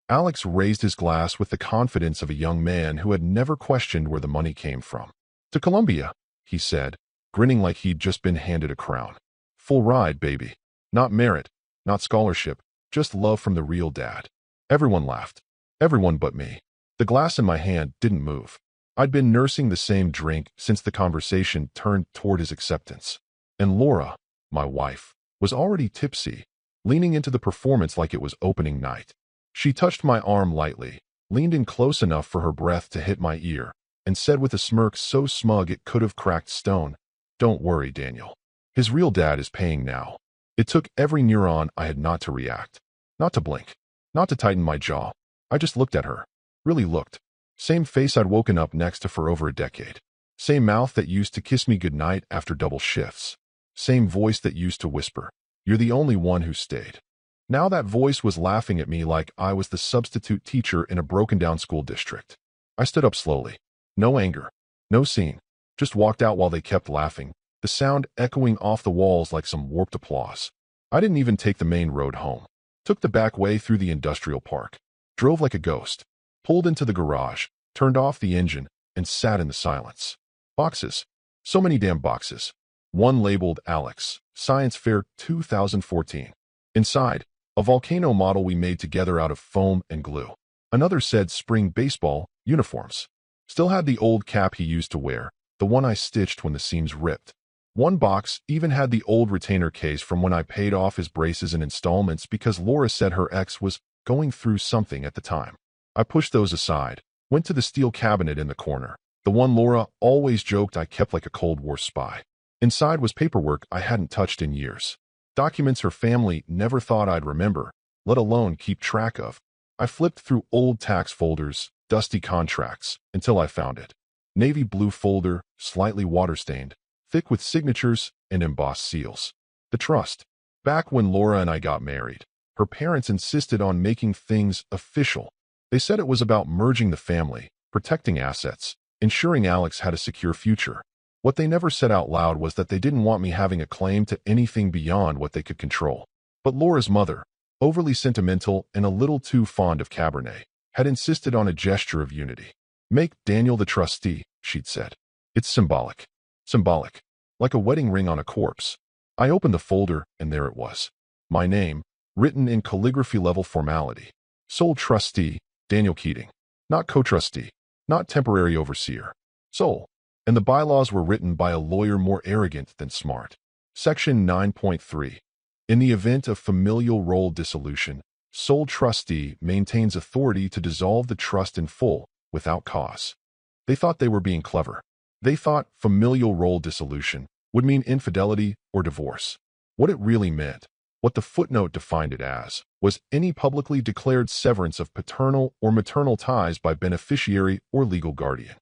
Alex raised his glass with the confidence of a young man who had never questioned where the money came from. "To Columbia," he said, grinning like he'd just been handed a crown. "Full ride, baby. Not merit, not scholarship, just love from the real dad." Everyone laughed. Everyone but me. The glass in my hand didn't move. I'd been nursing the same drink since the conversation turned toward his acceptance. And Laura, my wife, was already tipsy, leaning into the performance like it was opening night. She touched my arm lightly, leaned in close enough for her breath to hit my ear, and said with a smirk so smug it could have cracked stone, "Don't worry, Daniel. His real dad is paying now." It took every neuron I had not to react, not to blink, not to tighten my jaw. I just looked at her. Really looked. Same face I'd woken up next to for over a decade. Same mouth that used to kiss me goodnight after double shifts. Same voice that used to whisper, "You're the only one who stayed." Now that voice was laughing at me like I was the substitute teacher in a broken-down school district. I stood up slowly. No anger. No scene. Just walked out while they kept laughing, the sound echoing off the walls like some warped applause. I didn't even take the main road home. Took the back way through the industrial park. Drove like a ghost. Pulled into the garage, turned off the engine, and sat in the silence. Boxes. So many damn boxes. One labeled Alex, Science Fair 2014. Inside, a volcano model we made together out of foam and glue. Another said spring baseball uniforms. Still had the old cap he used to wear, the one I stitched when the seams ripped. One box even had the old retainer case from when I paid off his braces in installments because Laura said her ex was going through something at the time. I pushed those aside, went to the steel cabinet in the corner, the one Laura always joked I kept like a Cold War spy. Inside was paperwork I hadn't touched in years. Documents her family never thought I'd remember, let alone keep track of. I flipped through old tax folders, dusty contracts, until I found it. Navy blue folder, slightly water-stained, thick with signatures and embossed seals. The trust. Back when Laura and I got married, her parents insisted on making things official. They said it was about merging the family, protecting assets, ensuring Alex had a secure future. What they never said out loud was that they didn't want me having a claim to anything beyond what they could control. But Laura's mother, overly sentimental and a little too fond of Cabernet, had insisted on a gesture of unity. "Make Daniel the trustee," she'd said. "It's symbolic. Symbolic. Like a wedding ring on a corpse." I opened the folder, and there it was. My name, written in calligraphy-level formality. Sole trustee, Daniel Keating. Not co-trustee. Not temporary overseer. Sole. And the bylaws were written by a lawyer more arrogant than smart. Section 9.3. In the event of familial role dissolution, sole trustee maintains authority to dissolve the trust in full, without cause. They thought they were being clever. They thought familial role dissolution would mean infidelity or divorce. What it really meant, what the footnote defined it as, was any publicly declared severance of paternal or maternal ties by beneficiary or legal guardian.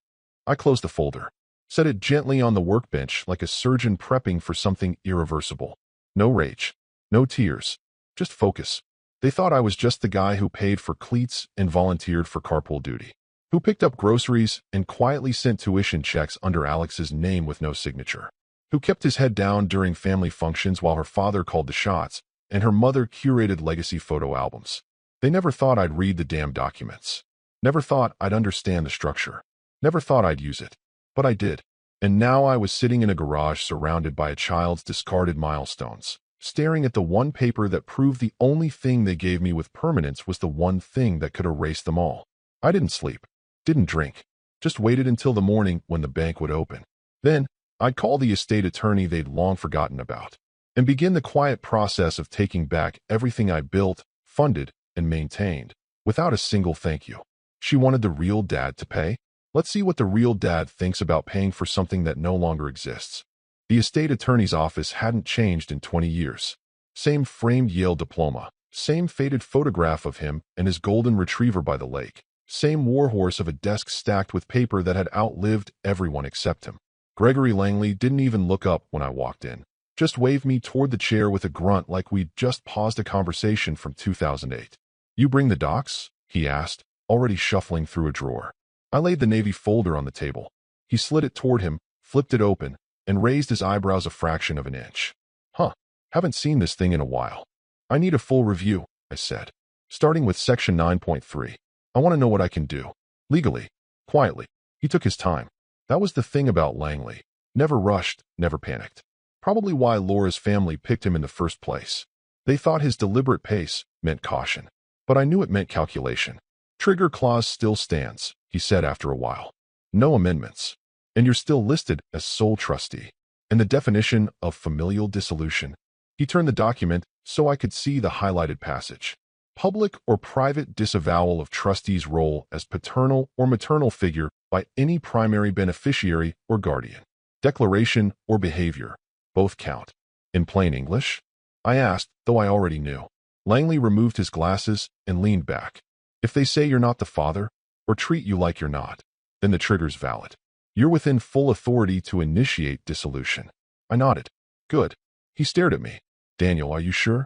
I closed the folder. Set it gently on the workbench like a surgeon prepping for something irreversible. No rage. No tears. Just focus. They thought I was just the guy who paid for cleats and volunteered for carpool duty. Who picked up groceries and quietly sent tuition checks under Alex's name with no signature. Who kept his head down during family functions while her father called the shots and her mother curated legacy photo albums. They never thought I'd read the damn documents. Never thought I'd understand the structure. Never thought I'd use it. But I did. And now I was sitting in a garage surrounded by a child's discarded milestones, staring at the one paper that proved the only thing they gave me with permanence was the one thing that could erase them all. I didn't sleep. Didn't drink. Just waited until the morning when the bank would open. Then, I'd call the estate attorney they'd long forgotten about, and begin the quiet process of taking back everything I built, funded, and maintained, without a single thank you. She wanted the real dad to pay? Let's see what the real dad thinks about paying for something that no longer exists. The estate attorney's office hadn't changed in 20 years. Same framed Yale diploma, same faded photograph of him and his golden retriever by the lake, same warhorse of a desk stacked with paper that had outlived everyone except him. Gregory Langley didn't even look up when I walked in, just waved me toward the chair with a grunt like we'd just paused a conversation from 2008. "You bring the docs?" he asked, already shuffling through a drawer. I laid the Navy folder on the table. He slid it toward him, flipped it open, and raised his eyebrows a fraction of an inch. "Huh, haven't seen this thing in a while." "I need a full review," I said. starting with Section 9.3. I want to know what I can do. Legally. Quietly. He took his time. That was the thing about Langley. Never rushed, never panicked. Probably why Laura's family picked him in the first place. They thought his deliberate pace meant caution. But I knew it meant calculation. Trigger clause still stands, he said after a while. No amendments. And you're still listed as sole trustee. And the definition of familial dissolution. He turned the document so I could see the highlighted passage. Public or private disavowal of trustee's role as paternal or maternal figure by any primary beneficiary or guardian. Declaration or behavior. Both count. In plain English? I asked, though I already knew. Langley removed his glasses and leaned back. If they say you're not the father, or treat you like you're not, then the trigger's valid. You're within full authority to initiate dissolution. I nodded. Good. He stared at me. Daniel, are you sure?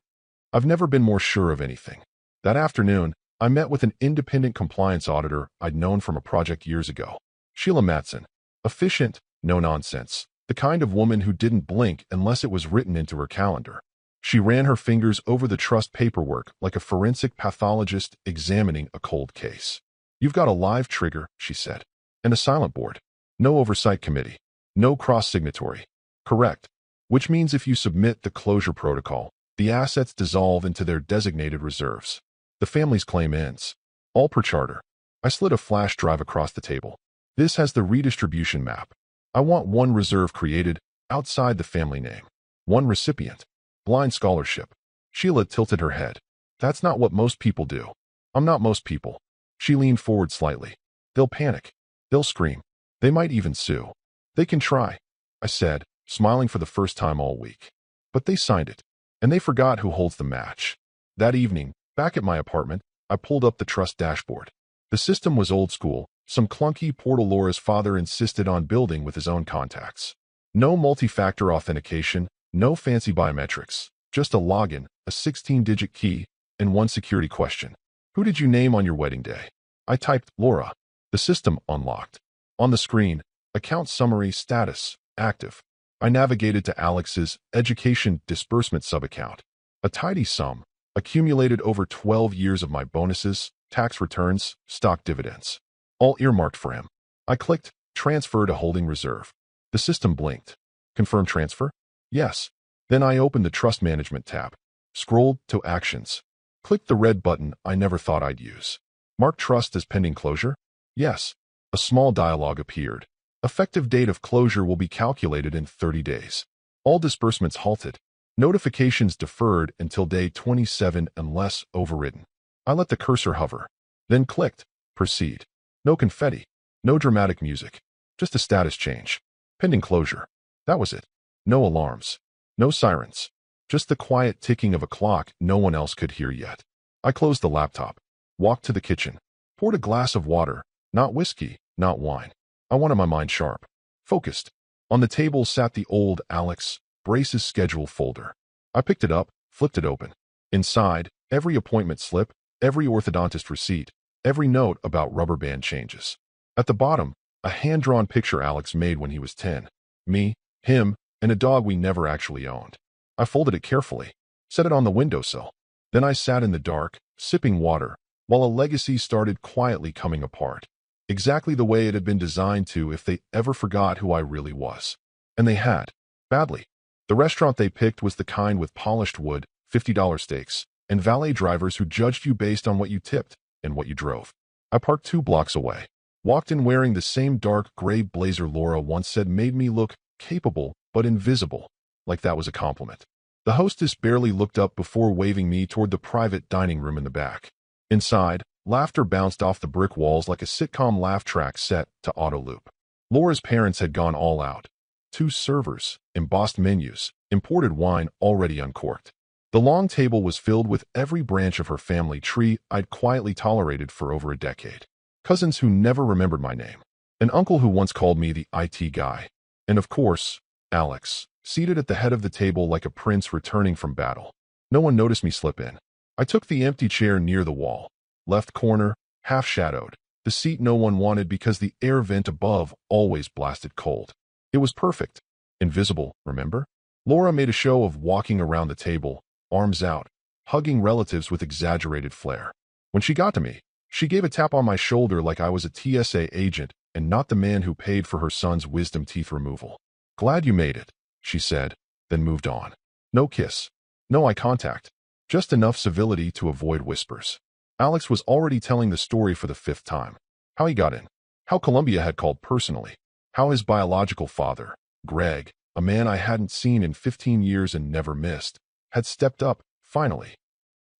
I've never been more sure of anything. That afternoon, I met with an independent compliance auditor I'd known from a project years ago. Sheila Matson. Efficient, no nonsense. The kind of woman who didn't blink unless it was written into her calendar. She ran her fingers over the trust paperwork like a forensic pathologist examining a cold case. You've got a live trigger, she said. And a silent board. No oversight committee. No cross-signatory. Correct. Which means if you submit the closure protocol, the assets dissolve into their designated reserves. The family's claim ends. All per charter. I slid a flash drive across the table. This has the redistribution map. I want one reserve created outside the family name. One recipient. Blind scholarship. Sheila tilted her head. That's not what most people do. I'm not most people. She leaned forward slightly. They'll panic. They'll scream. They might even sue. They can try, I said, smiling for the first time all week. But they signed it. And they forgot who holds the match. That evening, back at my apartment, I pulled up the trust dashboard. The system was old school, some clunky portal Laura's father insisted on building with his own contacts. No multi-factor authentication, no fancy biometrics, just a login, a 16-digit key, and one security question. Who did you name on your wedding day? I typed Laura. The system unlocked. On the screen, account summary status, active. I navigated to Alex's education disbursement subaccount. A tidy sum, accumulated over 12 years of my bonuses, tax returns, stock dividends. All earmarked for him. I clicked transfer to holding reserve. The system blinked. Confirm transfer? Yes. Then I opened the trust management tab. Scrolled to actions. Clicked the red button I never thought I'd use. Mark trust as pending closure? Yes. A small dialog appeared. Effective date of closure will be calculated in 30 days. All disbursements halted. Notifications deferred until day 27 unless overridden. I let the cursor hover. Then clicked proceed. No confetti. No dramatic music. Just a status change. Pending closure. That was it. No alarms. No sirens. Just the quiet ticking of a clock no one else could hear yet. I closed the laptop. Walked to the kitchen. Poured a glass of water. Not whiskey, not wine. I wanted my mind sharp. Focused. On the table sat the old Alex Brace's schedule folder. I picked it up, flipped it open. Inside, every appointment slip, every orthodontist receipt, every note about rubber band changes. At the bottom, a hand-drawn picture Alex made when he was 10. Me, him, and a dog we never actually owned. I folded it carefully, set it on the windowsill. Then I sat in the dark, sipping water, while a legacy started quietly coming apart. Exactly the way it had been designed to if they ever forgot who I really was. And they had. Badly. The restaurant they picked was the kind with polished wood, $50 steaks, and valet drivers who judged you based on what you tipped and what you drove. I parked 2 blocks away. Walked in wearing the same dark gray blazer Laura once said made me look capable but invisible, like that was a compliment. The hostess barely looked up before waving me toward the private dining room in the back. Inside, laughter bounced off the brick walls like a sitcom laugh track set to auto loop. Laura's parents had gone all out. 2 servers, embossed menus, imported wine already uncorked. The long table was filled with every branch of her family tree I'd quietly tolerated for over a decade. Cousins who never remembered my name. An uncle who once called me the IT guy. And of course, Alex, seated at the head of the table like a prince returning from battle. No one noticed me slip in. I took the empty chair near the wall. Left corner, half-shadowed. The seat no one wanted because the air vent above always blasted cold. It was perfect. Invisible, remember? Laura made a show of walking around the table, arms out, hugging relatives with exaggerated flair. When she got to me, she gave a tap on my shoulder like I was a TSA agent and not the man who paid for her son's wisdom teeth removal. "Glad you made it," she said, then moved on. No kiss. No eye contact. Just enough civility to avoid whispers. Alex was already telling the story for the 5th time. How he got in. How Columbia had called personally. How his biological father, Greg, a man I hadn't seen in 15 years and never missed, had stepped up, finally.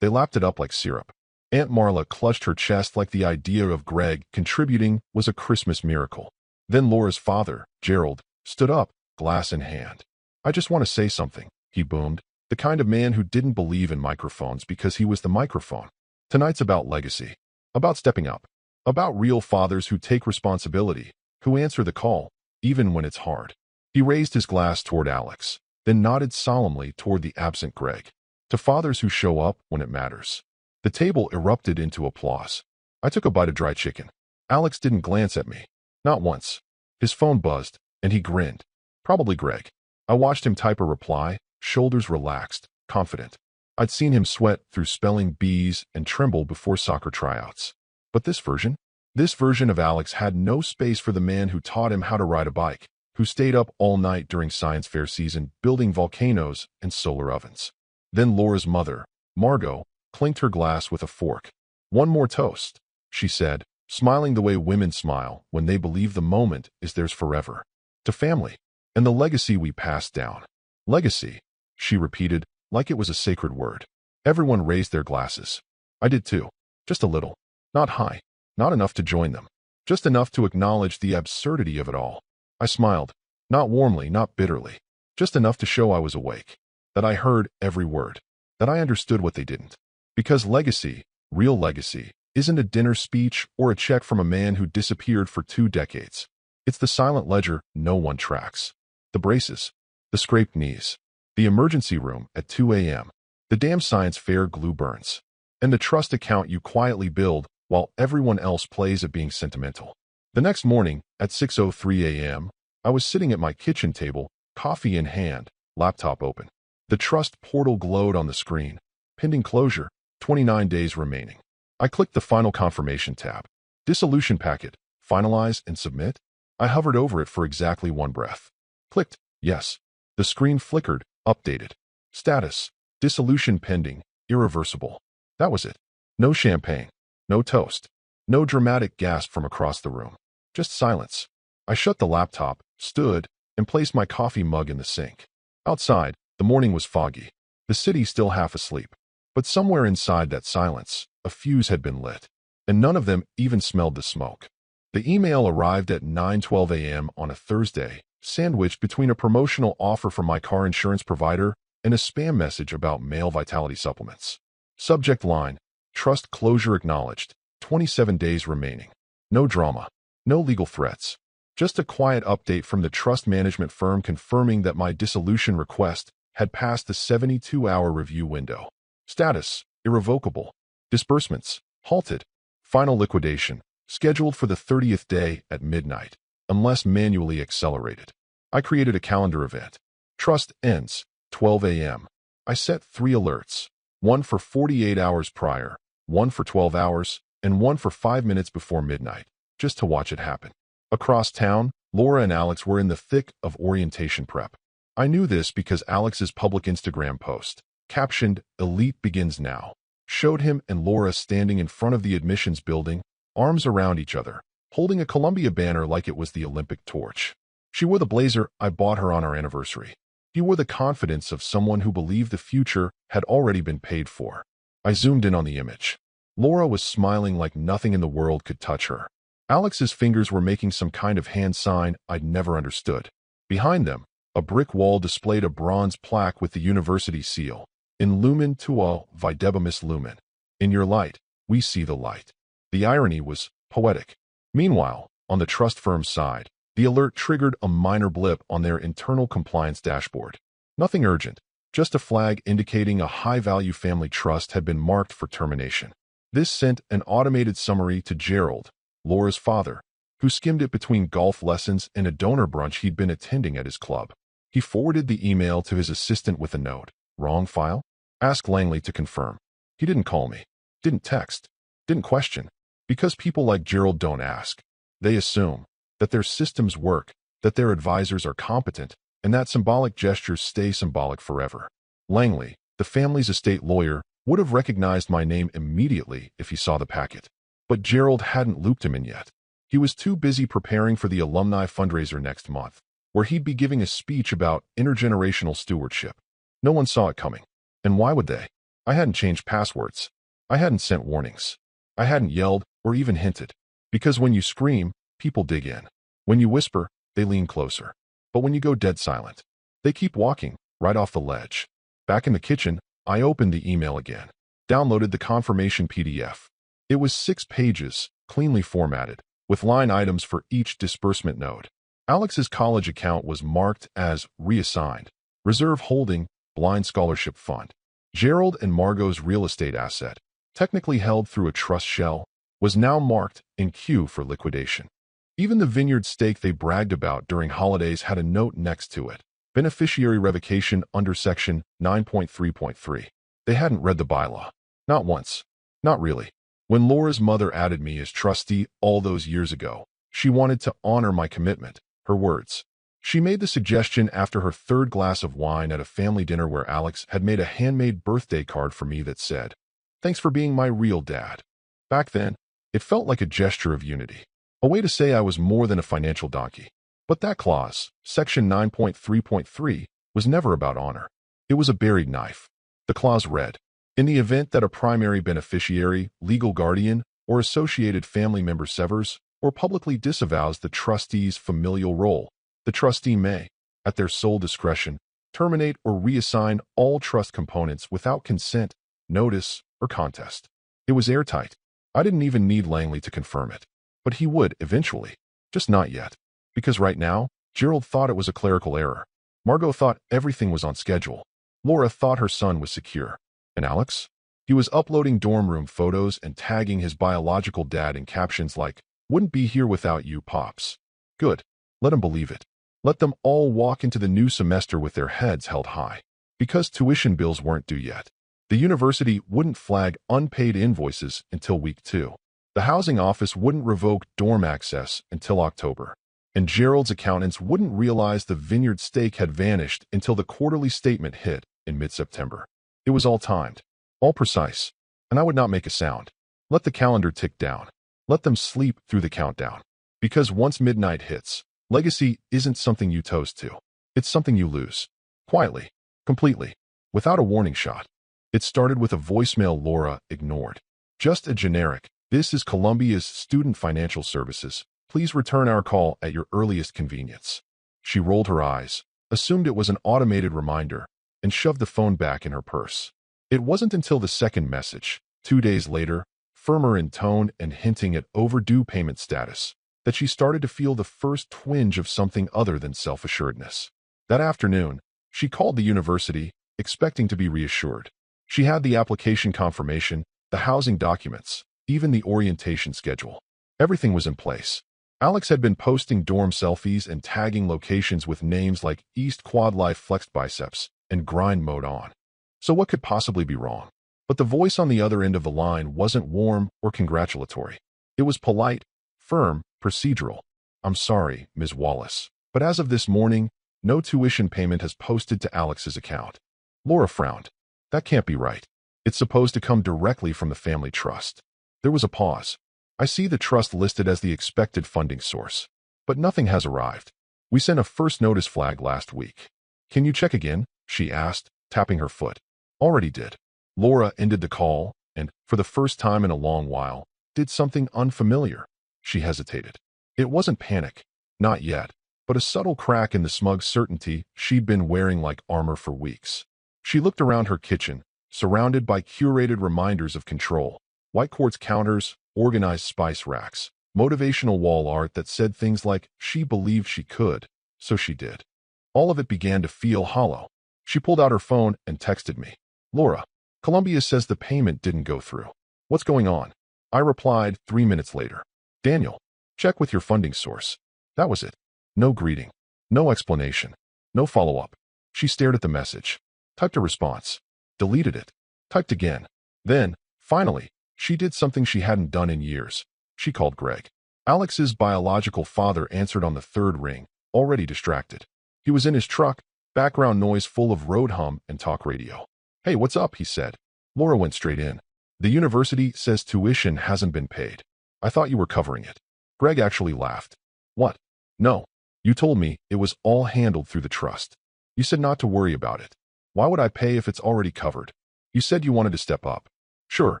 They lapped it up like syrup. Aunt Marla clutched her chest like the idea of Greg contributing was a Christmas miracle. Then Laura's father, Gerald, stood up, glass in hand. "I just want to say something," he boomed, the kind of man who didn't believe in microphones because he was the microphone. "Tonight's about legacy. About stepping up. About real fathers who take responsibility, who answer the call, even when it's hard." He raised his glass toward Alex, then nodded solemnly toward the absent Greg. "To fathers who show up when it matters." The table erupted into applause. I took a bite of dry chicken. Alex didn't glance at me. Not once. His phone buzzed, and he grinned. Probably Greg. I watched him type a reply, shoulders relaxed, confident. I'd seen him sweat through spelling bees and tremble before soccer tryouts. But this version of Alex had no space for the man who taught him how to ride a bike, who stayed up all night during science fair season building volcanoes and solar ovens. Then Laura's mother, Margot, clinked her glass with a fork. "One more toast," she said, smiling the way women smile when they believe the moment is theirs forever. "To family, and the legacy we passed down." "Legacy," she repeated, like it was a sacred word. Everyone raised their glasses. I did too. Just a little. Not high. Not enough to join them. Just enough to acknowledge the absurdity of it all. I smiled. Not warmly, not bitterly. Just enough to show I was awake. That I heard every word. That I understood what they didn't. Because legacy, real legacy, isn't a dinner speech or a check from a man who disappeared for 2 decades. It's the silent ledger no one tracks. The braces. The scraped knees. The emergency room at 2 a.m. The damn science fair glue burns. And the trust account you quietly build while everyone else plays at being sentimental. The next morning, at 6:03 a.m., I was sitting at my kitchen table, coffee in hand, laptop open. The trust portal glowed on the screen. Pending closure, 29 days remaining. I clicked the final confirmation tab. Dissolution packet, finalize and submit. I hovered over it for exactly 1 breath. Clicked, yes. The screen flickered, updated. Status, dissolution pending, irreversible. That was it. No champagne. No toast. No dramatic gasp from across the room. Just silence. I shut the laptop, stood, and placed my coffee mug in the sink. Outside, the morning was foggy. The city still half asleep. But somewhere inside that silence, a fuse had been lit. And none of them even smelled the smoke. The email arrived at 9:12 a.m. on a Thursday, sandwiched between a promotional offer from my car insurance provider and a spam message about male vitality supplements. Subject line, trust closure acknowledged, 27 days remaining. No drama, no legal threats. Just a quiet update from the trust management firm confirming that my dissolution request had passed the 72-hour review window. Status, irrevocable. Disbursements, halted. Final liquidation, scheduled for the 30th day at midnight, unless manually accelerated. I created a calendar event. Trust ends, 12 a.m. I set 3 alerts, 1 for 48 hours prior, 1 for 12 hours, and 1 for 5 minutes before midnight, just to watch it happen. Across town, Laura and Alex were in the thick of orientation prep. I knew this because Alex's public Instagram post, captioned, "Elite begins now," showed him and Laura standing in front of the admissions building, arms around each other, holding a Columbia banner like it was the Olympic torch. She wore the blazer I bought her on our anniversary. He wore the confidence of someone who believed the future had already been paid for. I zoomed in on the image. Laura was smiling like nothing in the world could touch her. Alex's fingers were making some kind of hand sign I'd never understood. Behind them, a brick wall displayed a bronze plaque with the university seal. In lumen tuo videbimus lumen. In your light, we see the light. The irony was poetic. Meanwhile, on the trust firm's side, the alert triggered a minor blip on their internal compliance dashboard. Nothing urgent, just a flag indicating a high-value family trust had been marked for termination. This sent an automated summary to Gerald, Laura's father, who skimmed it between golf lessons and a donor brunch he'd been attending at his club. He forwarded the email to his assistant with a note. Wrong file? Ask Langley to confirm. He didn't call me. Didn't text. Didn't question. Because people like Gerald don't ask. They assume that their systems work, that their advisors are competent, and that symbolic gestures stay symbolic forever. Langley, the family's estate lawyer, would have recognized my name immediately if he saw the packet. But Gerald hadn't looped him in yet. He was too busy preparing for the alumni fundraiser next month, where he'd be giving a speech about intergenerational stewardship. No one saw it coming. And why would they? I hadn't changed passwords. I hadn't sent warnings. I hadn't yelled or even hinted. Because when you scream, people dig in. When you whisper, they lean closer. But when you go dead silent, they keep walking right off the ledge. Back in the kitchen, I opened the email again. Downloaded the confirmation PDF. It was 6 pages, cleanly formatted, with line items for each disbursement node. Alex's college account was marked as reassigned, reserve holding, blind scholarship fund. Gerald and Margot's real estate asset, technically held through a trust shell, was now marked in queue for liquidation. Even the vineyard stake they bragged about during holidays had a note next to it. Beneficiary revocation under Section 9.3.3. They hadn't read the bylaw. Not once. Not really. When Laura's mother added me as trustee all those years ago, she wanted to honor my commitment, her words. She made the suggestion after her 3rd glass of wine at a family dinner where Alex had made a handmade birthday card for me that said, "Thanks for being my real dad." Back then, it felt like a gesture of unity. A way to say I was more than a financial donkey. But that clause, Section 9.3.3, was never about honor. It was a buried knife. The clause read, in the event that a primary beneficiary, legal guardian, or associated family member severs or publicly disavows the trustee's familial role, the trustee may, at their sole discretion, terminate or reassign all trust components without consent, notice, or contest. It was airtight. I didn't even need Langley to confirm it. But he would, eventually. Just not yet. Because right now, Gerald thought it was a clerical error. Margot thought everything was on schedule. Laura thought her son was secure. And Alex? He was uploading dorm room photos and tagging his biological dad in captions like, "Wouldn't be here without you, Pops." Good. Let him believe it. Let them all walk into the new semester with their heads held high. Because tuition bills weren't due yet. The university wouldn't flag unpaid invoices until week 2. The housing office wouldn't revoke dorm access until October. And Gerald's accountants wouldn't realize the vineyard stake had vanished until the quarterly statement hit in mid-September. It was all timed, all precise, and I would not make a sound. Let the calendar tick down. Let them sleep through the countdown. Because once midnight hits, legacy isn't something you toast to. It's something you lose. Quietly. Completely. Without a warning shot. It started with a voicemail Laura ignored. Just a generic, "This is Columbia's Student Financial Services. Please return our call at your earliest convenience." She rolled her eyes, assumed it was an automated reminder, and shoved the phone back in her purse. It wasn't until the second message, 2 days later, firmer in tone and hinting at overdue payment status, that she started to feel the first twinge of something other than self-assuredness. That afternoon, she called the university, expecting to be reassured. She had the application confirmation, the housing documents, even the orientation schedule. Everything was in place. Alex had been posting dorm selfies and tagging locations with names like East Quad Life Flexed Biceps and Grind Mode On. So what could possibly be wrong? But the voice on the other end of the line wasn't warm or congratulatory. It was polite, firm, procedural. "I'm sorry, Ms. Wallace, but as of this morning, no tuition payment has posted to Alex's account." Laura frowned. That can't be right. It's supposed to come directly from the family trust. There was a pause. "I see the trust listed as the expected funding source, but nothing has arrived. We sent a first notice flag last week." "Can you check again?" she asked, tapping her foot. "Already did." Laura ended the call and, for the first time in a long while, did something unfamiliar. She hesitated. It wasn't panic. Not yet. But a subtle crack in the smug certainty she'd been wearing like armor for weeks. She looked around her kitchen, surrounded by curated reminders of control. White quartz counters, organized spice racks, motivational wall art that said things like, "She believed she could, so she did." All of it began to feel hollow. She pulled out her phone and texted me. "Laura, Columbia says the payment didn't go through. What's going on?" I replied 3 minutes later. "Daniel, check with your funding source." That was it. No greeting. No explanation. No follow-up. She stared at the message. Typed a response. deleted it, typed again. Then, finally, she did something she hadn't done in years. She called Greg. Alex's biological father answered on the third ring, already distracted. He was in his truck, background noise full of road hum and talk radio. "Hey, what's up?" he said. Laura went straight in. "The university says tuition hasn't been paid. I thought you were covering it." Greg actually laughed. "What? No. You told me it was all handled through the trust. You said not to worry about it. Why would I pay if it's already covered? You said you wanted to step up." "Sure,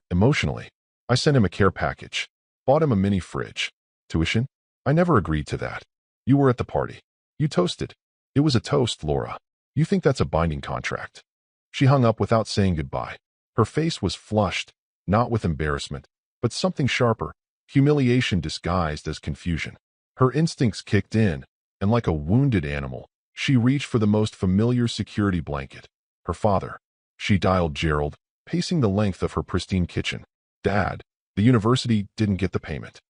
emotionally. I sent him a care package. Bought him a mini fridge. Tuition? I never agreed to that. You were at the party. You toasted. It was a toast, Laura. You think that's a binding contract?" She hung up without saying goodbye. Her face was flushed, not with embarrassment, but something sharper, humiliation disguised as confusion. Her instincts kicked in, and like a wounded animal, she reached for the most familiar security blanket. Her father. She dialed Gerald, pacing the length of her pristine kitchen. "Dad, the university didn't get the payment."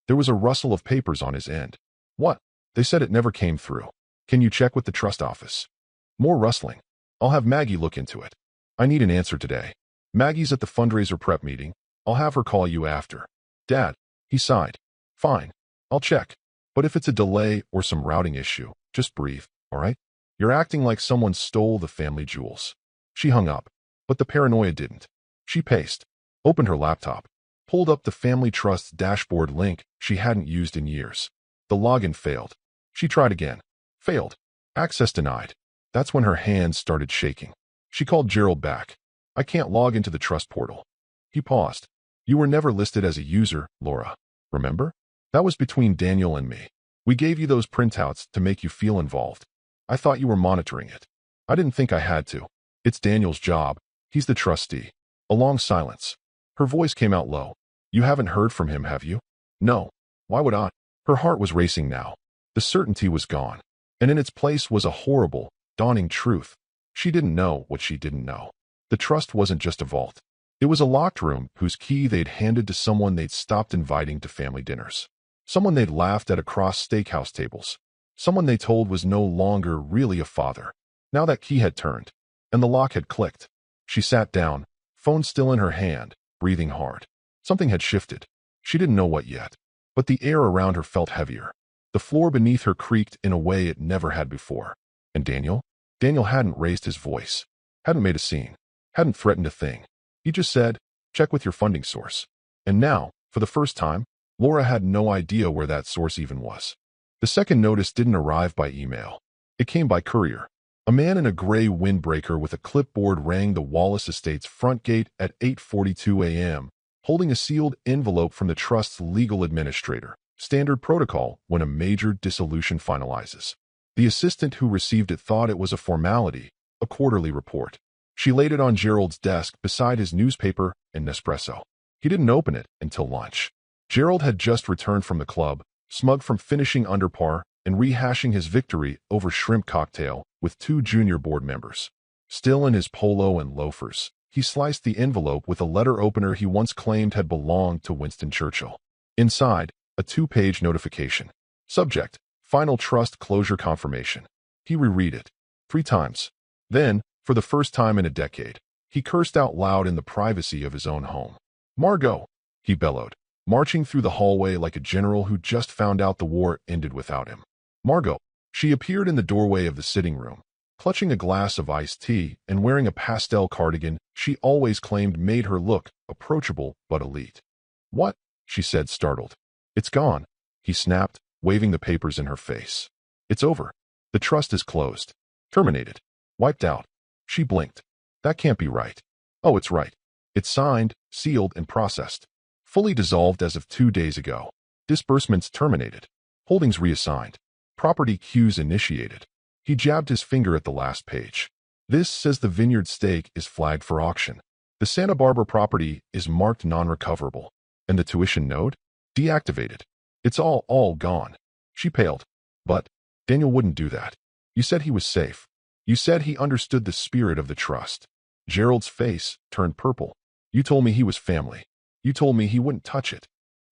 There was a rustle of papers on his end. "What? They said it never came through. Can you check with the trust office?" More rustling. "I'll have Maggie look into it. I need an answer today. Maggie's at the fundraiser prep meeting. I'll have her call you after." "Dad," he sighed. "Fine. I'll check. But if it's a delay or some routing issue, just breathe, all right? You're acting like someone stole the family jewels." She hung up, but the paranoia didn't. She paced, opened her laptop, pulled up the Family Trust's dashboard link she hadn't used in years. The login failed. She tried again. Failed. Access denied. That's when her hands started shaking. She called Gerald back. "I can't log into the trust portal." He paused. "You were never listed as a user, Laura. Remember? That was between Daniel and me. We gave you those printouts to make you feel involved. I thought you were monitoring it. I didn't think I had to. It's Daniel's job. He's the trustee." A long silence. Her voice came out low. "You haven't heard from him, have you?" "No. Why would I?" Her heart was racing now. The certainty was gone, and in its place was a horrible, dawning truth. She didn't know what she didn't know. The trust wasn't just a vault. It was a locked room whose key they'd handed to someone they'd stopped inviting to family dinners. Someone they'd laughed at across steakhouse tables. Someone they told was no longer really a father. Now that key had turned, and the lock had clicked. She sat down, phone still in her hand, breathing hard. Something had shifted. She didn't know what yet, but the air around her felt heavier. The floor beneath her creaked in a way it never had before. And Daniel? Daniel hadn't raised his voice, hadn't made a scene, hadn't threatened a thing. He just said, "Check with your funding source." And now, for the first time, Laura had no idea where that source even was. The second notice didn't arrive by email. It came by courier. A man in a gray windbreaker with a clipboard rang the Wallace Estates front gate at 8:42 a.m., holding a sealed envelope from the trust's legal administrator, standard protocol when a major dissolution finalizes. The assistant who received it thought it was a formality, a quarterly report. She laid it on Gerald's desk beside his newspaper and Nespresso. He didn't open it until lunch. Gerald had just returned from the club, smug from finishing under par and rehashing his victory over shrimp cocktail with 2 junior board members. Still in his polo and loafers, he sliced the envelope with a letter opener he once claimed had belonged to Winston Churchill. Inside, a 2-page notification. Subject: Final trust closure confirmation. He reread it 3 times. Then, for the first time in a decade, he cursed out loud in the privacy of his own home. "Margot!" he bellowed, marching through the hallway like a general who just found out the war ended without him. Margot. She appeared in the doorway of the sitting room, clutching a glass of iced tea and wearing a pastel cardigan she always claimed made her look approachable but elite. "What?" she said, startled. "It's gone," he snapped, waving the papers in her face. "It's over. The trust is closed. Terminated. Wiped out." She blinked. "That can't be right." "Oh, it's right. It's signed, sealed, and processed. Fully dissolved as of 2 days ago. Disbursements terminated. Holdings reassigned. Property cues initiated." He jabbed his finger at the last page. "This says the vineyard stake is flagged for auction. The Santa Barbara property is marked non-recoverable. And the tuition node? Deactivated. It's all gone." She paled. "But Daniel wouldn't do that. You said he was safe. You said he understood the spirit of the trust." Gerald's face turned purple. "You told me he was family. You told me he wouldn't touch it."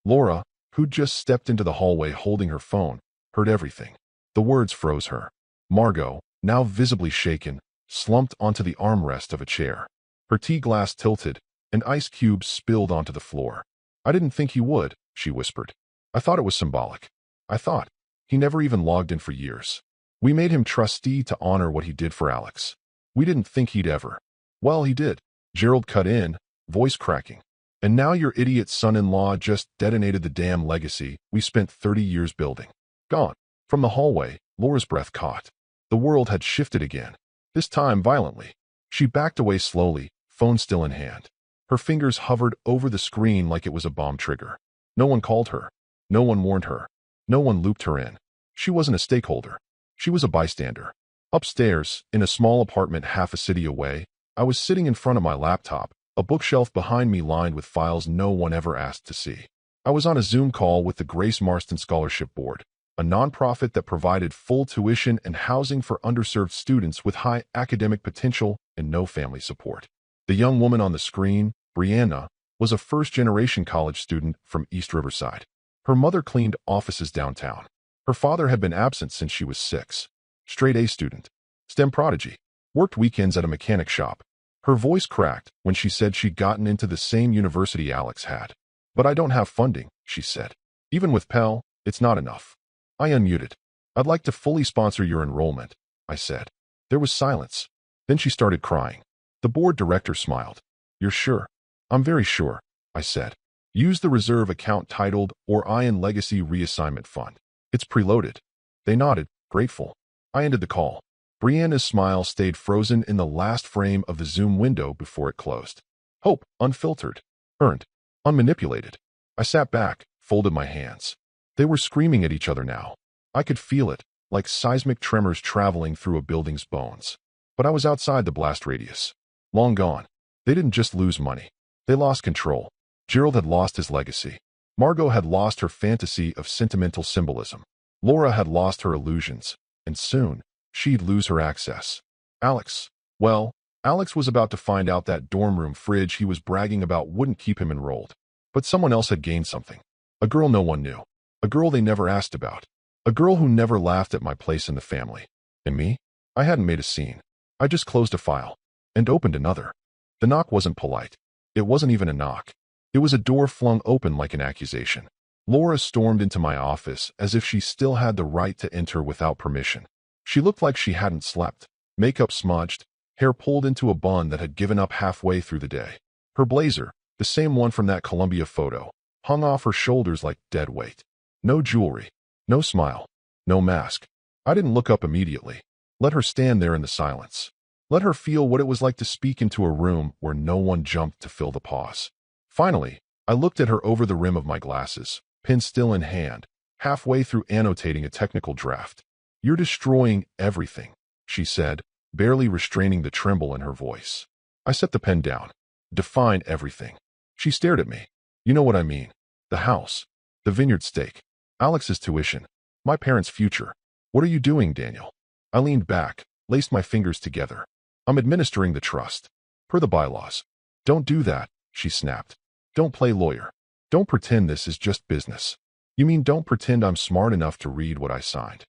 Laura, who'd just stepped into the hallway holding her phone, heard everything. The words froze her. Margot, now visibly shaken, slumped onto the armrest of a chair. Her tea glass tilted, and ice cubes spilled onto the floor. I didn't think he would, she whispered. I thought it was symbolic. I thought. He never even logged in for years. We made him trustee to honor what he did for Alex. We didn't think he'd ever. Well, he did. Gerald cut in, voice cracking. And now your idiot son-in-law just detonated the damn legacy we spent 30 years building. Gone. From the hallway, Laura's breath caught. The world had shifted again. This time violently. She backed away slowly, phone still in hand. Her fingers hovered over the screen like it was a bomb trigger. No one called her. No one warned her. No one looped her in. She wasn't a stakeholder. She was a bystander. Upstairs, in a small apartment half a city away, I was sitting in front of my laptop, a bookshelf behind me lined with files no one ever asked to see. I was on a Zoom call with the Grace Marston Scholarship Board, a nonprofit that provided full tuition and housing for underserved students with high academic potential and no family support. The young woman on the screen, Brianna, was a first-generation college student from East Riverside. Her mother cleaned offices downtown. Her father had been absent since she was 6. Straight A student. STEM prodigy. Worked weekends at a mechanic shop. Her voice cracked when she said she'd gotten into the same university Alex had. But I don't have funding, she said. Even with Pell, it's not enough. I unmuted. I'd like to fully sponsor your enrollment, I said. There was silence. Then she started crying. The board director smiled. You're sure? I'm very sure, I said. Use the reserve account titled or Ian Legacy Reassignment Fund. It's preloaded. They nodded, grateful. I ended the call. Brianna's smile stayed frozen in the last frame of the Zoom window before it closed. Hope, unfiltered. Earned. Unmanipulated. I sat back, folded my hands. They were screaming at each other now. I could feel it, like seismic tremors traveling through a building's bones. But I was outside the blast radius. Long gone. They didn't just lose money. They lost control. Gerald had lost his legacy. Margot had lost her fantasy of sentimental symbolism. Laura had lost her illusions. And soon, she'd lose her access. Alex. Well, Alex was about to find out that dorm room fridge he was bragging about wouldn't keep him enrolled. But someone else had gained something. A girl no one knew. A girl they never asked about. A girl who never laughed at my place in the family. And me? I hadn't made a scene. I just closed a file. And opened another. The knock wasn't polite. It wasn't even a knock. It was a door flung open like an accusation. Laura stormed into my office as if she still had the right to enter without permission. She looked like she hadn't slept. Makeup smudged, hair pulled into a bun that had given up halfway through the day. Her blazer, the same one from that Columbia photo, hung off her shoulders like dead weight. No jewelry. No smile. No mask. I didn't look up immediately. Let her stand there in the silence. Let her feel what it was like to speak into a room where no one jumped to fill the pause. Finally, I looked at her over the rim of my glasses, pen still in hand, halfway through annotating a technical draft. You're destroying everything, she said, barely restraining the tremble in her voice. I set the pen down. Define everything. She stared at me. You know what I mean. The house. The vineyard stake. Alex's tuition. My parents' future. What are you doing, Daniel? I leaned back, laced my fingers together. I'm administering the trust. Per the bylaws. Don't do that, she snapped. Don't play lawyer. Don't pretend this is just business. You mean don't pretend I'm smart enough to read what I signed.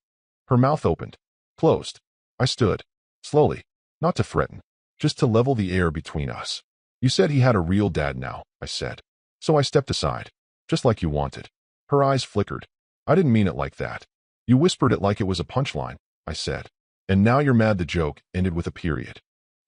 Her mouth opened. Closed. I stood. Slowly. Not to threaten. Just to level the air between us. You said he had a real dad now, I said. So I stepped aside. Just like you wanted. Her eyes flickered. I didn't mean it like that. You whispered it like it was a punchline, I said. And now you're mad the joke ended with a period.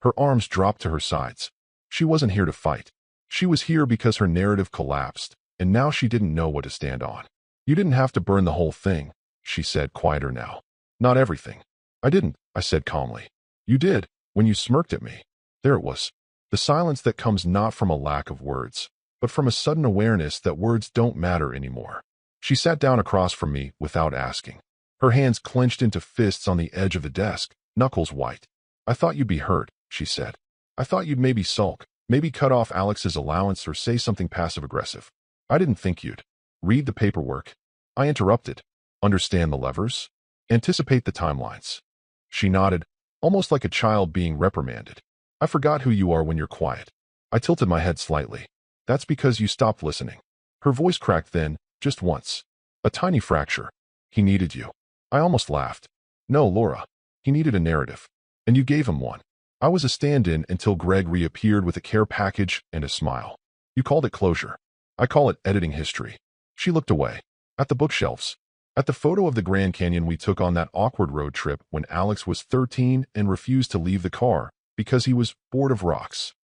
Her arms dropped to her sides. She wasn't here to fight. She was here because her narrative collapsed, and now she didn't know what to stand on. You didn't have to burn the whole thing, she said, quieter now. Not everything. I didn't, I said calmly. You did, when you smirked at me. There it was. The silence that comes not from a lack of words, but from a sudden awareness that words don't matter anymore. She sat down across from me without asking. Her hands clenched into fists on the edge of the desk, knuckles white. I thought you'd be hurt, she said. I thought you'd maybe sulk, maybe cut off Alex's allowance or say something passive-aggressive. I didn't think you'd read the paperwork. I interrupted. Understand the levers? Anticipate the timelines. She nodded, almost like a child being reprimanded. I forgot who you are when you're quiet. I tilted my head slightly. That's because you stopped listening. Her voice cracked then, just once. A tiny fracture. He needed you. I almost laughed. No, Laura. He needed a narrative. And you gave him one. I was a stand-in until Greg reappeared with a care package and a smile. You called it closure. I call it editing history. She looked away. At the bookshelves. At the photo of the Grand Canyon we took on that awkward road trip when Alex was 13 and refused to leave the car because he was bored of rocks.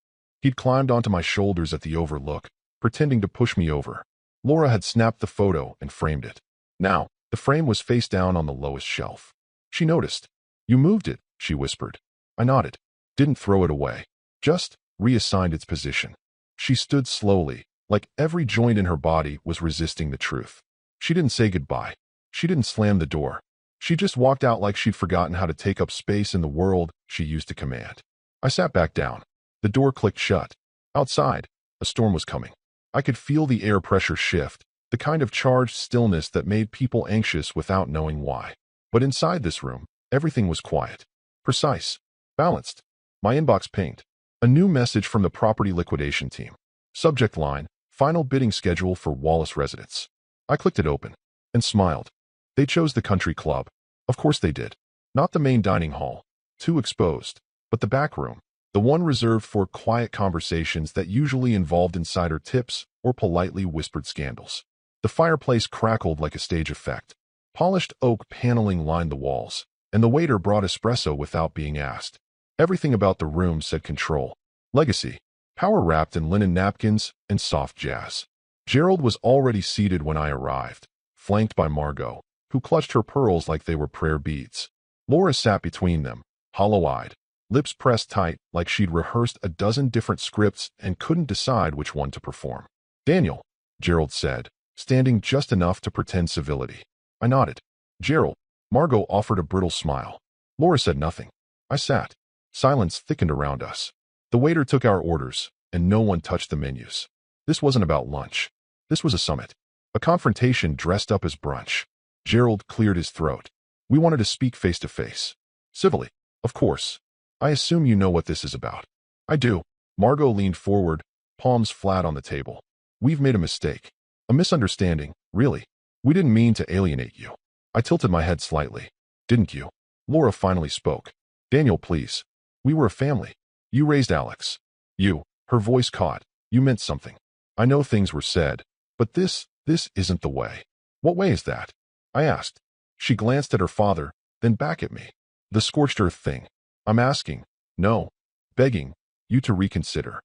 He'd climbed onto my shoulders at the overlook, pretending to push me over. Laura had snapped the photo and framed it. Now, the frame was face down on the lowest shelf. She noticed. You moved it, she whispered. I nodded. Didn't throw it away. Just reassigned its position. She stood slowly, like every joint in her body was resisting the truth. She didn't say goodbye. She didn't slam the door. She just walked out like she'd forgotten how to take up space in the world she used to command. I sat back down. The door clicked shut. Outside, a storm was coming. I could feel the air pressure shift, the kind of charged stillness that made people anxious without knowing why. But inside this room, everything was quiet. Precise. Balanced. My inbox pinged. A new message from the property liquidation team. Subject line, final bidding schedule for Wallace residents. I clicked it open and smiled. They chose the country club. Of course they did. Not the main dining hall, too exposed, but the back room, the one reserved for quiet conversations that usually involved insider tips or politely whispered scandals. The fireplace crackled like a stage effect. Polished oak paneling lined the walls, and the waiter brought espresso without being asked. Everything about the room said control, legacy, power wrapped in linen napkins and soft jazz. Gerald was already seated when I arrived, flanked by Margot, who clutched her pearls like they were prayer beads. Laura sat between them, hollow-eyed, lips pressed tight like she'd rehearsed a dozen different scripts and couldn't decide which one to perform. Daniel, Gerald said, standing just enough to pretend civility. I nodded. Gerald. Margot offered a brittle smile. Laura said nothing. I sat. Silence thickened around us. The waiter took our orders, and no one touched the menus. This wasn't about lunch. This was a summit. A confrontation dressed up as brunch. Gerald cleared his throat. We wanted to speak face to face. Civilly, of course. I assume you know what this is about. I do. Margot leaned forward, palms flat on the table. We've made a mistake. A misunderstanding, really. We didn't mean to alienate you. I tilted my head slightly. Didn't you? Laura finally spoke. Daniel, please. We were a family. You raised Alex. You. Her voice caught. You meant something. I know things were said, but this isn't the way. What way is that? I asked. She glanced at her father, then back at me. The scorched earth thing. I'm asking, no, begging, you to reconsider.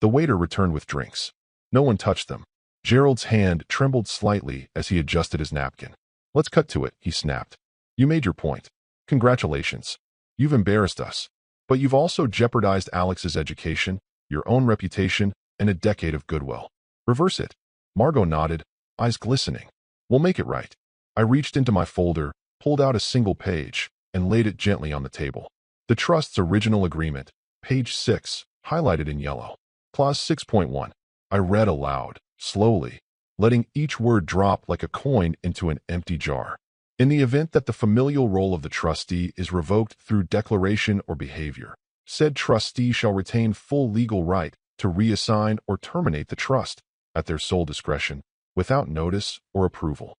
The waiter returned with drinks. No one touched them. Gerald's hand trembled slightly as he adjusted his napkin. Let's cut to it, he snapped. You made your point. Congratulations. You've embarrassed us. But you've also jeopardized Alex's education, your own reputation, and a decade of goodwill. Reverse it. Margot nodded, eyes glistening. We'll make it right. I reached into my folder, pulled out a single page, and laid it gently on the table. The trust's original agreement, page 6, highlighted in yellow. Clause 6.1. I read aloud, slowly, letting each word drop like a coin into an empty jar. In the event that the familial role of the trustee is revoked through declaration or behavior, said trustee shall retain full legal right to reassign or terminate the trust, at their sole discretion, without notice or approval.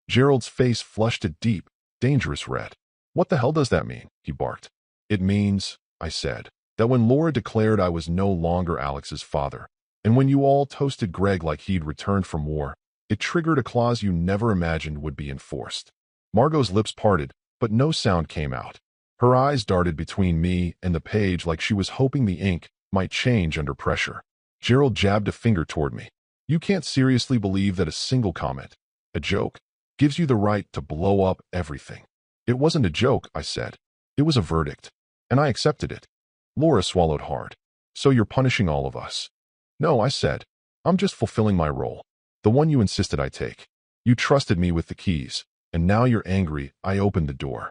Gerald's face flushed a deep, dangerous red. What the hell does that mean? He barked. It means, I said, that when Laura declared I was no longer Alex's father, and when you all toasted Greg like he'd returned from war, it triggered a clause you never imagined would be enforced. Margot's lips parted, but no sound came out. Her eyes darted between me and the page like she was hoping the ink might change under pressure. Gerald jabbed a finger toward me. You can't seriously believe that a single comment, a joke, gives you the right to blow up everything. It wasn't a joke, I said. It was a verdict, and I accepted it. Laura swallowed hard. So you're punishing all of us? No, I said. I'm just fulfilling my role, the one you insisted I take. You trusted me with the keys, and now you're angry I opened the door.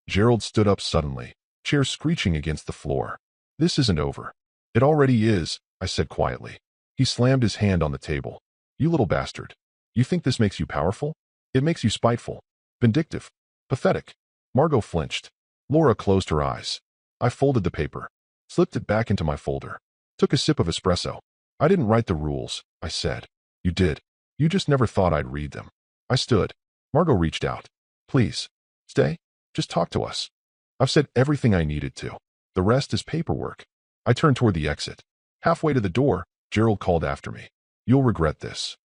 Gerald stood up suddenly, chair screeching against the floor. This isn't over. It already is, I said quietly. He slammed his hand on the table. You little bastard. You think this makes you powerful? It makes you spiteful, vindictive, pathetic. Margot flinched. Laura closed her eyes. I folded the paper, slipped it back into my folder, took a sip of espresso. I didn't write the rules, I said. You did. You just never thought I'd read them. I stood. Margot reached out. Please, stay. Just talk to us. I've said everything I needed to. The rest is paperwork. I turned toward the exit. Halfway to the door, Gerald called after me. "You'll regret this."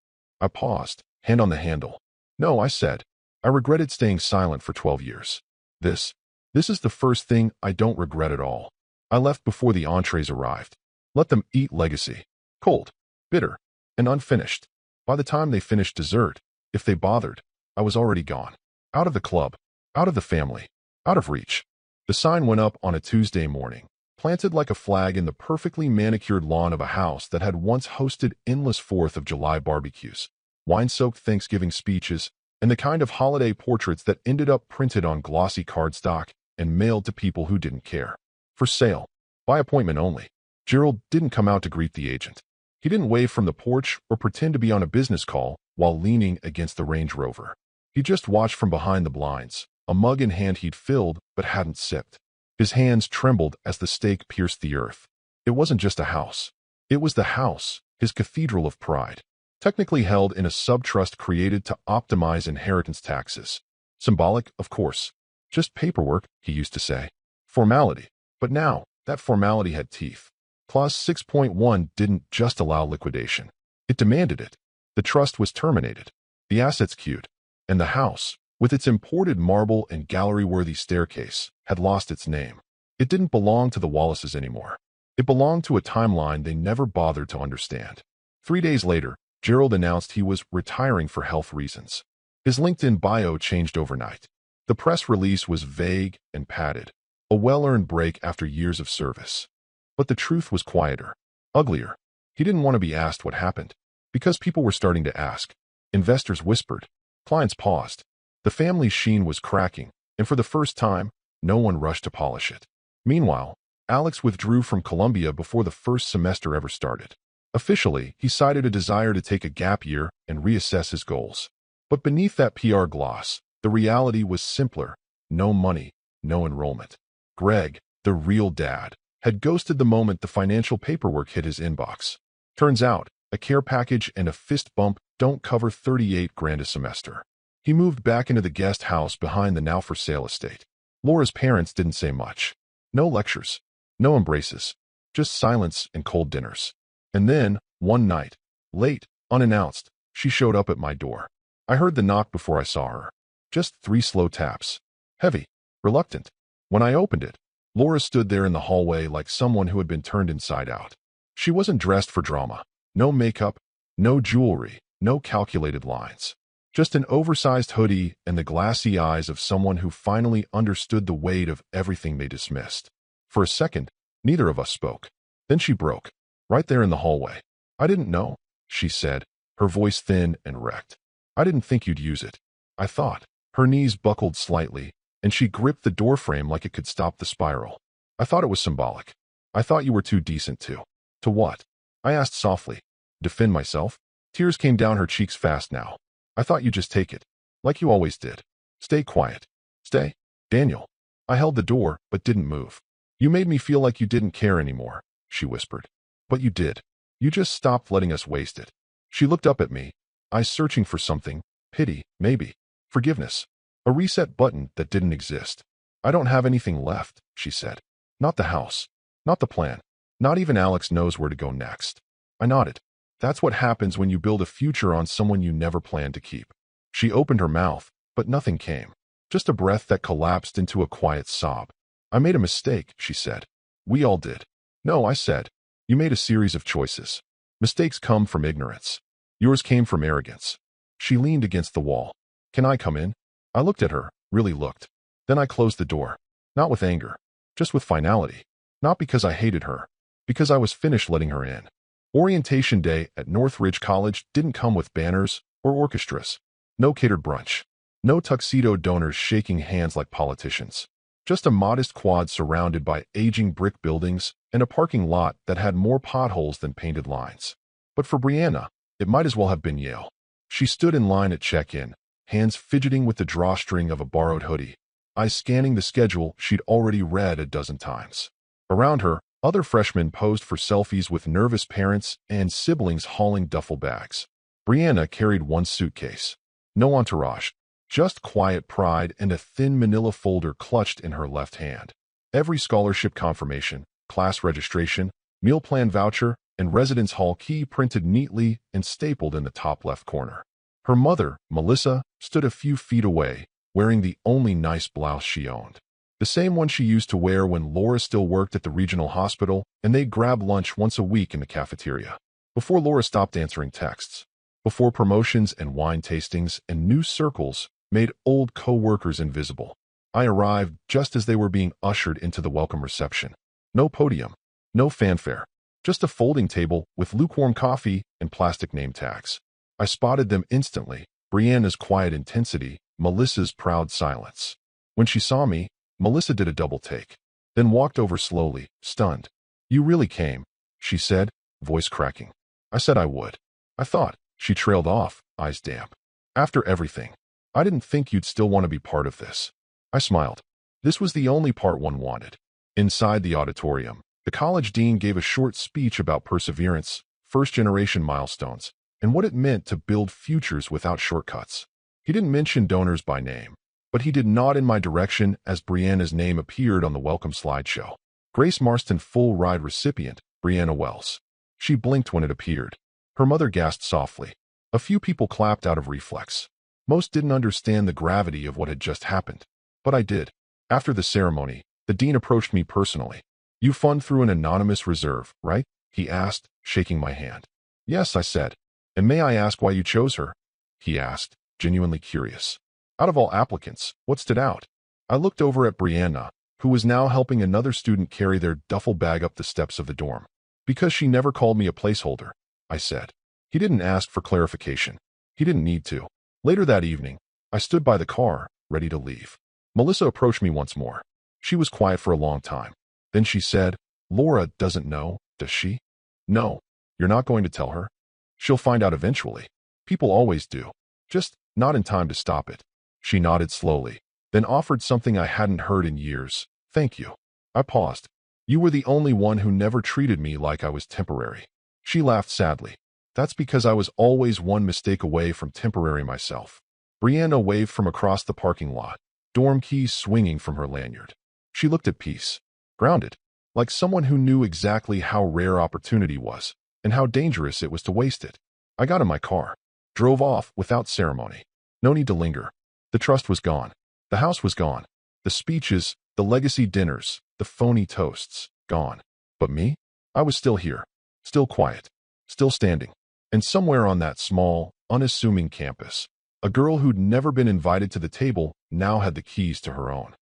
I paused, hand on the handle. "No," I said. "I regretted staying silent for 12 years. This, this is the first thing I don't regret at all." I left before the entrees arrived. Let them eat legacy. Cold, bitter, and unfinished. By the time they finished dessert, if they bothered, I was already gone. Out of the club, out of the family, out of reach. The sign went up on a Tuesday morning, planted like a flag in the perfectly manicured lawn of a house that had once hosted endless 4th of July barbecues, wine-soaked Thanksgiving speeches, and the kind of holiday portraits that ended up printed on glossy cardstock and mailed to people who didn't care. For sale. By appointment only. Gerald didn't come out to greet the agent. He didn't wave from the porch or pretend to be on a business call while leaning against the Range Rover. He just watched from behind the blinds, a mug in hand he'd filled but hadn't sipped. His hands trembled as the stake pierced the earth. It wasn't just a house. It was the house, his cathedral of pride. Technically held in a sub-trust created to optimize inheritance taxes. Symbolic, of course. Just paperwork, he used to say. Formality. But now, that formality had teeth. Clause 6.1 didn't just allow liquidation. It demanded it. The trust was terminated. The assets queued. And the house, with its imported marble and gallery-worthy staircase, had lost its name. It didn't belong to the Wallaces anymore. It belonged to a timeline they never bothered to understand. 3 days later, Gerald announced he was retiring for health reasons. His LinkedIn bio changed overnight. The press release was vague and padded. A well-earned break after years of service. But the truth was quieter, uglier. He didn't want to be asked what happened, because people were starting to ask. Investors whispered. Clients paused. The family's sheen was cracking, and for the first time, no one rushed to polish it. Meanwhile, Alex withdrew from Columbia before the first semester ever started. Officially, he cited a desire to take a gap year and reassess his goals. But beneath that PR gloss, the reality was simpler. No money, no enrollment. Greg, the real dad, had ghosted the moment the financial paperwork hit his inbox. Turns out, a care package and a fist bump don't cover $38,000 a semester. He moved back into the guest house behind the now-for-sale estate. Laura's parents didn't say much. No lectures. No embraces. Just silence and cold dinners. And then, one night, late, unannounced, she showed up at my door. I heard the knock before I saw her. Just 3 slow taps. Heavy. Reluctant. When I opened it, Laura stood there in the hallway like someone who had been turned inside out. She wasn't dressed for drama. No makeup, no jewelry, no calculated lines. Just an oversized hoodie and the glassy eyes of someone who finally understood the weight of everything they dismissed. For a second, neither of us spoke. Then she broke. Right there in the hallway. "I didn't know," she said, her voice thin and wrecked. "I didn't think you'd use it. I thought." Her knees buckled slightly, and she gripped the doorframe like it could stop the spiral. "I thought it was symbolic. I thought you were too decent to." "To what?" I asked softly. "Defend myself?" Tears came down her cheeks fast now. "I thought you'd just take it. Like you always did. Stay quiet. Stay." "Daniel." I held the door, but didn't move. "You made me feel like you didn't care anymore," she whispered. "But you did. You just stopped letting us waste it." She looked up at me, eyes searching for something. Pity, maybe. Forgiveness. A reset button that didn't exist. "I don't have anything left," she said. "Not the house. Not the plan. Not even Alex knows where to go next." I nodded. That's what happens when you build a future on someone you never planned to keep. She opened her mouth, but nothing came. Just a breath that collapsed into a quiet sob. "I made a mistake," she said. "We all did." "No," I said. "You made a series of choices. Mistakes come from ignorance. Yours came from arrogance." She leaned against the wall. "Can I come in?" I looked at her, really looked. Then I closed the door. Not with anger. Just with finality. Not because I hated her. Because I was finished letting her in. Orientation day at Northridge College didn't come with banners or orchestras. No catered brunch. No tuxedo donors shaking hands like politicians. Just a modest quad surrounded by aging brick buildings and a parking lot that had more potholes than painted lines. But for Brianna, it might as well have been Yale. She stood in line at check-in, hands fidgeting with the drawstring of a borrowed hoodie, eyes scanning the schedule she'd already read a dozen times. Around her, other freshmen posed for selfies with nervous parents and siblings hauling duffel bags. Brianna carried one suitcase. No entourage. Just quiet pride and a thin manila folder clutched in her left hand. Every scholarship confirmation, class registration, meal plan voucher, and residence hall key printed neatly and stapled in the top left corner. Her mother, Melissa, stood a few feet away, wearing the only nice blouse she owned. The same one she used to wear when Laura still worked at the regional hospital and they'd grab lunch once a week in the cafeteria. Before Laura stopped answering texts. Before promotions and wine tastings and new circles made old co-workers invisible. I arrived just as they were being ushered into the welcome reception. No podium, no fanfare, just a folding table with lukewarm coffee and plastic name tags. I spotted them instantly, Brianna's quiet intensity, Melissa's proud silence. When she saw me, Melissa did a double take, then walked over slowly, stunned. "You really came," she said, voice cracking. "I said I would. I thought," she trailed off, eyes damp. "After everything, I didn't think you'd still want to be part of this." I smiled. This was the only part one wanted. Inside the auditorium, the college dean gave a short speech about perseverance, first-generation milestones, and what it meant to build futures without shortcuts. He didn't mention donors by name, but he did nod in my direction as Brianna's name appeared on the welcome slideshow. Grace Marston full ride recipient, Brianna Wells. She blinked when it appeared. Her mother gasped softly. A few people clapped out of reflex. Most didn't understand the gravity of what had just happened. But I did. After the ceremony, the dean approached me personally. "You fund through an anonymous reserve, right?" he asked, shaking my hand. "Yes," I said. "And may I ask why you chose her?" he asked, genuinely curious. "Out of all applicants, what stood out?" I looked over at Brianna, who was now helping another student carry their duffel bag up the steps of the dorm. "Because she never called me a placeholder," I said. He didn't ask for clarification. He didn't need to. Later that evening, I stood by the car, ready to leave. Melissa approached me once more. She was quiet for a long time. Then she said, "Laura doesn't know, does she?" "No, you're not going to tell her?" "She'll find out eventually. People always do. Just not in time to stop it." She nodded slowly, then offered something I hadn't heard in years. "Thank you." I paused. "You were the only one who never treated me like I was temporary." She laughed sadly. "That's because I was always one mistake away from temporary myself." Brianna waved from across the parking lot, dorm keys swinging from her lanyard. She looked at peace, grounded, like someone who knew exactly how rare opportunity was and how dangerous it was to waste it. I got in my car, drove off without ceremony. No need to linger. The trust was gone. The house was gone. The speeches, the legacy dinners, the phony toasts, gone. But me? I was still here, still quiet, still standing. And somewhere on that small, unassuming campus, a girl who'd never been invited to the table now had the keys to her own.